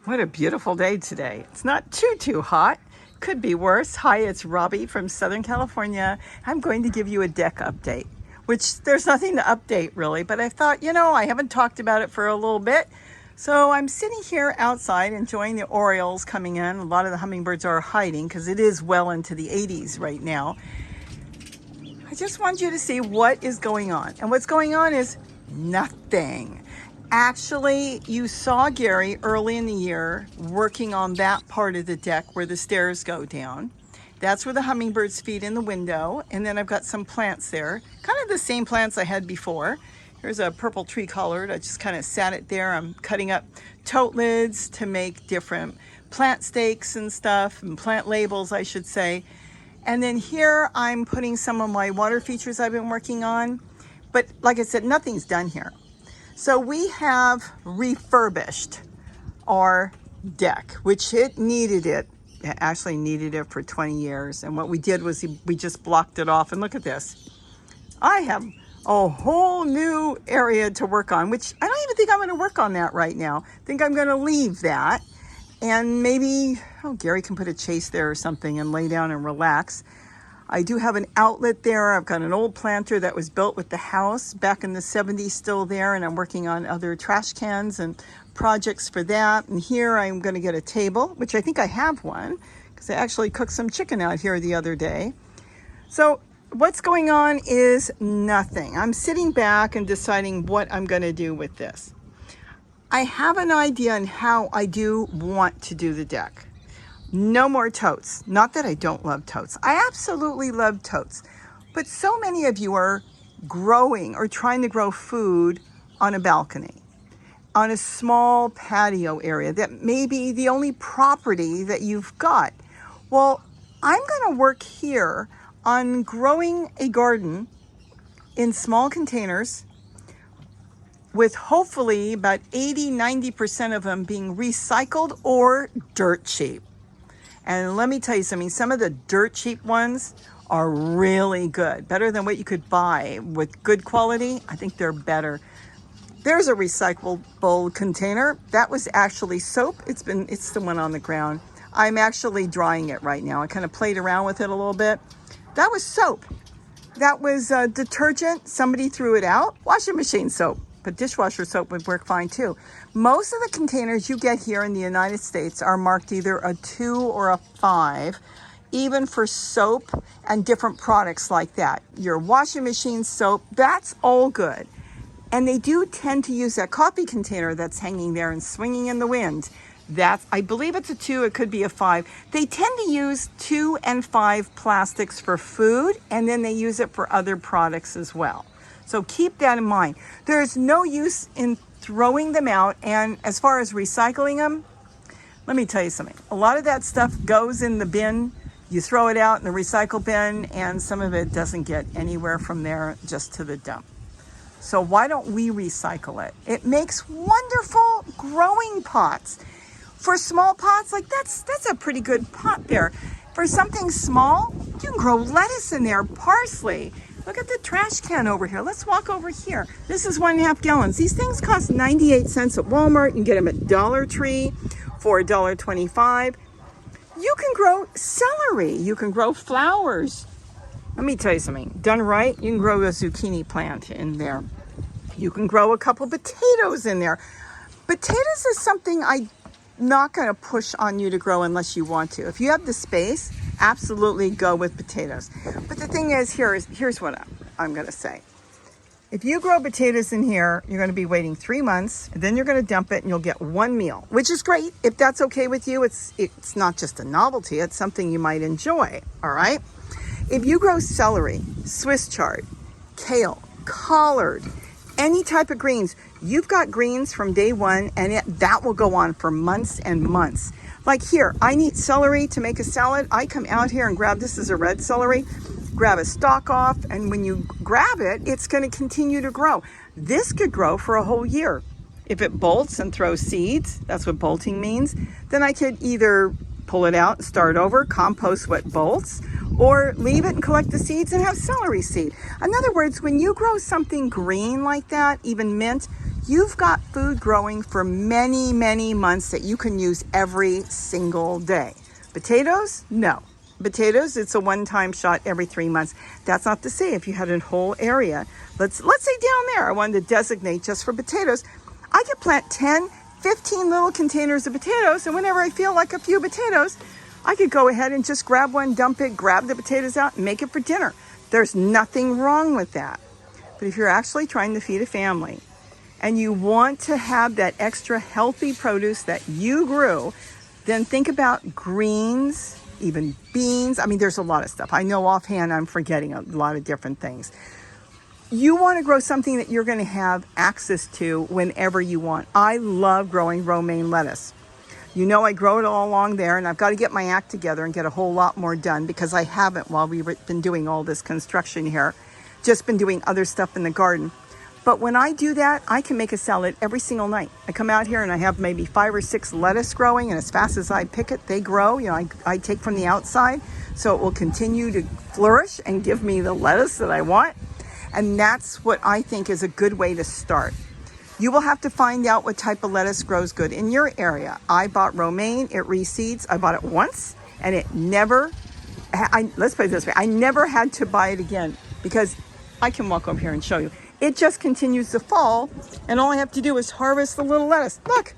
What a beautiful day today. It's not too hot. Could be worse. Hi, it's Robbie from Southern California. I'm going to give you a deck update, which there's nothing to update really, but I thought, I haven't talked about it for a little bit. So I'm sitting here outside enjoying the Orioles coming in. A lot of the hummingbirds are hiding because it is well into the 80s right now. I just want you to see what is going on. And what's going on is nothing. Actually, you saw Gary early in the year working on that part of the deck where the stairs go down. That's where the hummingbirds feed in the window. And then I've got some plants there, kind of the same plants I had before. Here's a purple tree colored. I just kind of sat it there. I'm cutting up tote lids to make different plant stakes and stuff, and plant labels, I should say. And then here I'm putting some of my water features I've been working on. But like I said, nothing's done here. So we have refurbished our deck, which it actually needed it for 20 years. And what we did was we just blocked it off. And look at this. I have a whole new area to work on, which I don't even think I'm going to work on that right now. I think I'm going to leave that. And maybe, Gary can put a chase there or something and lay down and relax. I do have an outlet there. I've got an old planter that was built with the house back in the 70s still there, and I'm working on other trash cans and projects for that. And here I'm going to get a table, which I think I have one because I actually cooked some chicken out here the other day. So what's going on is nothing. I'm sitting back and deciding what I'm going to do with this. I have an idea on how I do want to do the deck. No more totes. Not that I don't love totes. I absolutely love totes. But so many of you are growing or trying to grow food on a balcony, on a small patio area that may be the only property that you've got. Well, I'm going to work here on growing a garden in small containers with hopefully about 80-90% of them being recycled or dirt cheap. And let me tell you something, some of the dirt cheap ones are really good. Better than what you could buy with good quality. I think they're better. There's a recyclable container. That was actually soap. It's the one on the ground. I'm actually drying it right now. I kind of played around with it a little bit. That was soap. That was detergent. Somebody threw it out. Washing machine soap. But dishwasher soap would work fine too. Most of the containers you get here in the United States are marked either a 2 or a 5, even for soap and different products like that. Your washing machine soap, that's all good. And they do tend to use that coffee container that's hanging there and swinging in the wind. I believe it's a 2, it could be a 5. They tend to use 2 and 5 plastics for food, and then they use it for other products as well. So keep that in mind. There's no use in throwing them out. And as far as recycling them, let me tell you something. A lot of that stuff goes in the bin. You throw it out in the recycle bin, and some of it doesn't get anywhere from there, just to the dump. So why don't we recycle it? It makes wonderful growing pots. For small pots, like that's a pretty good pot there. For something small, you can grow lettuce in there, parsley. Look at the trash can over here. Let's walk over here. This is 1.5 gallons. These things cost 98 cents at Walmart. You can get them at Dollar Tree for $1.25. You can grow celery. You can grow flowers. Let me tell you something. Done right, you can grow a zucchini plant in there. You can grow a couple potatoes in there. Potatoes is something I'm not going to push on you to grow unless you want to. If you have the space, absolutely go with potatoes. But the thing is, here's what I'm going to say. If you grow potatoes in here, you're going to be waiting 3 months, and then you're going to dump it and you'll get one meal, which is great. If that's okay with you, it's not just a novelty, it's something you might enjoy, all right? If you grow celery, Swiss chard, kale, collard, any type of greens, you've got greens from day one, and that will go on for months and months. Like here, I need celery to make a salad. I come out here and grab, this is a red celery, grab a stalk off, and when you grab it, it's going to continue to grow. This could grow for a whole year. If it bolts and throws seeds, that's what bolting means, then I could either pull it out and start over, compost what bolts, or leave it and collect the seeds and have celery seed. In other words, when you grow something green like that, even mint, you've got food growing for many, many months that you can use every single day. Potatoes? No. Potatoes, it's a one-time shot every 3 months. That's not to say if you had a whole area. Let's say down there, I wanted to designate just for potatoes. I could plant 10, 15 little containers of potatoes, and whenever I feel like a few potatoes, I could go ahead and just grab one, dump it, grab the potatoes out, and make it for dinner. There's nothing wrong with that. But if you're actually trying to feed a family and you want to have that extra healthy produce that you grew, then think about greens, even beans. I mean, there's a lot of stuff. I know offhand I'm forgetting a lot of different things. You want to grow something that you're going to have access to whenever you want. I love growing romaine lettuce. You know, I grow it all along there, and I've got to get my act together and get a whole lot more done because I haven't while we've been doing all this construction here. Just been doing other stuff in the garden. But when I do that, I can make a salad every single night. I come out here and I have maybe 5 or 6 lettuce growing, and as fast as I pick it, they grow. You know, I take from the outside, so it will continue to flourish and give me the lettuce that I want. And that's what I think is a good way to start. You will have to find out what type of lettuce grows good in your area. I bought romaine, it reseeds. I bought it once, and it never, let's put it this way, I never had to buy it again because I can walk over here and show you. It just continues to fall, and all I have to do is harvest the little lettuce. Look,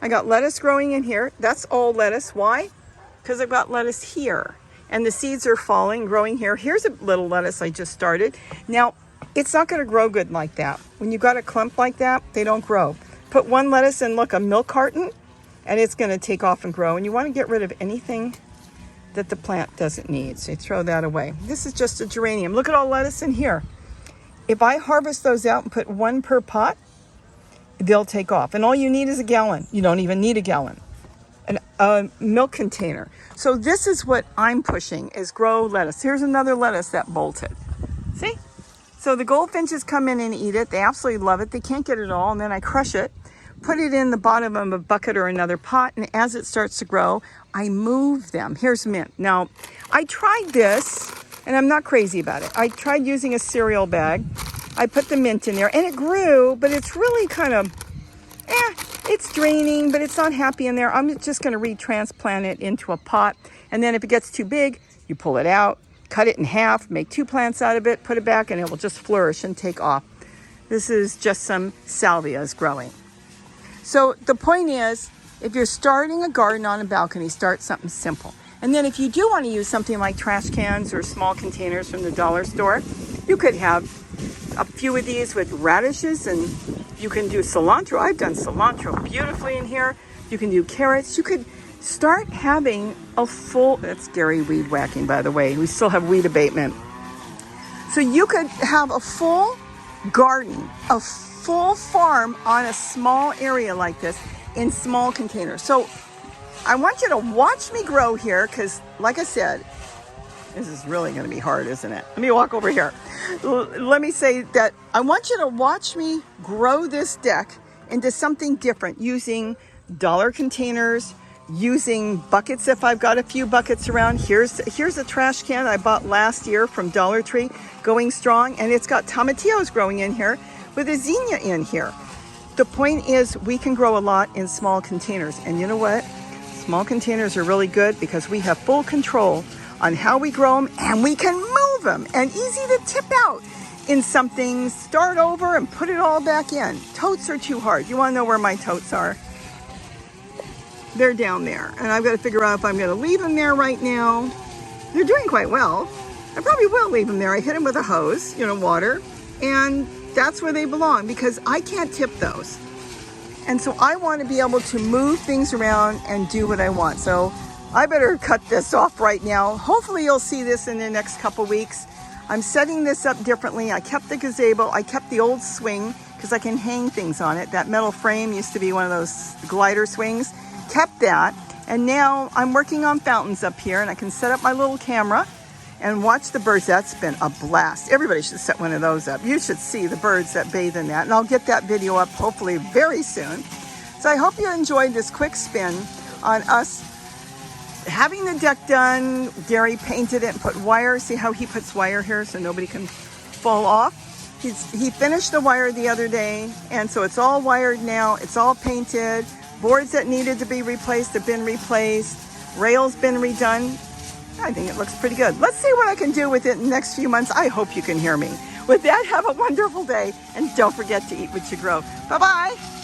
I got lettuce growing in here. That's all lettuce. Why? Because I've got lettuce here, and the seeds are falling, growing here. Here's a little lettuce I just started. Now, it's not going to grow good like that. When you got a clump like that, they don't grow. Put one lettuce in, look, a milk carton, and it's going to take off and grow. And you want to get rid of anything that the plant doesn't need. So you throw that away. This is just a geranium. Look at all lettuce in here. If I harvest those out and put one per pot, they'll take off. And all you need is a gallon. You don't even need a gallon. A milk container. So this is what I'm pushing, is grow lettuce. Here's another lettuce that bolted. See? So the goldfinches come in and eat it. They absolutely love it. They can't get it all. And then I crush it, put it in the bottom of a bucket or another pot. And as it starts to grow, I move them. Here's mint. Now, I tried this, and I'm not crazy about it. I tried using a cereal bag. I put the mint in there, and it grew, but it's really kind of, it's draining, but it's not happy in there. I'm just going to retransplant it into a pot. And then if it gets too big, you pull it out, cut it in half, make 2 plants out of it, put it back, and it will just flourish and take off. This is just some salvias growing. So the point is, if you're starting a garden on a balcony, start something simple. And then if you do want to use something like trash cans or small containers from the dollar store, you could have a few of these with radishes, and you can do cilantro. I've done cilantro beautifully in here. You can do carrots. You could start having a full, that's Gary weed whacking, by the way. We still have weed abatement. So you could have a full garden, a full farm on a small area like this in small containers. So I want you to watch me grow here because, like I said, this is really going to be hard, isn't it? Let me walk over here. Let me say that I want you to watch me grow this deck into something different using dollar containers, using buckets if I've got a few buckets around. Here's a trash can I bought last year from Dollar Tree, going strong, and it's got tomatillos growing in here with a zinnia in here. The point is we can grow a lot in small containers, and you know what? Small containers are really good because we have full control on how we grow them, and we can move them, and easy to tip out in something, start over and put it all back in. Totes are too hard. You want to know where my totes are? They're down there, and I've got to figure out if I'm going to leave them there right now. They're doing quite well. I probably will leave them there. I hit them with a hose, water, and that's where they belong because I can't tip those. And so I want to be able to move things around and do what I want. So I better cut this off right now. Hopefully you'll see this in the next couple weeks. I'm setting this up differently. I kept the gazebo. I kept the old swing because I can hang things on it. That metal frame used to be one of those glider swings. Kept that. And now I'm working on fountains up here, and I can set up my little camera and watch the birds. That's been a blast. Everybody should set one of those up. You should see the birds that bathe in that. And I'll get that video up hopefully very soon. So I hope you enjoyed this quick spin on us having the deck done. Gary painted it and put wire. See how he puts wire here so nobody can fall off. He finished the wire the other day, and so it's all wired now. It's all painted. Boards that needed to be replaced have been replaced. Rails been redone. I think it looks pretty good. Let's see what I can do with it in the next few months. I hope you can hear me. With that, have a wonderful day, and don't forget to eat what you grow. Bye-bye.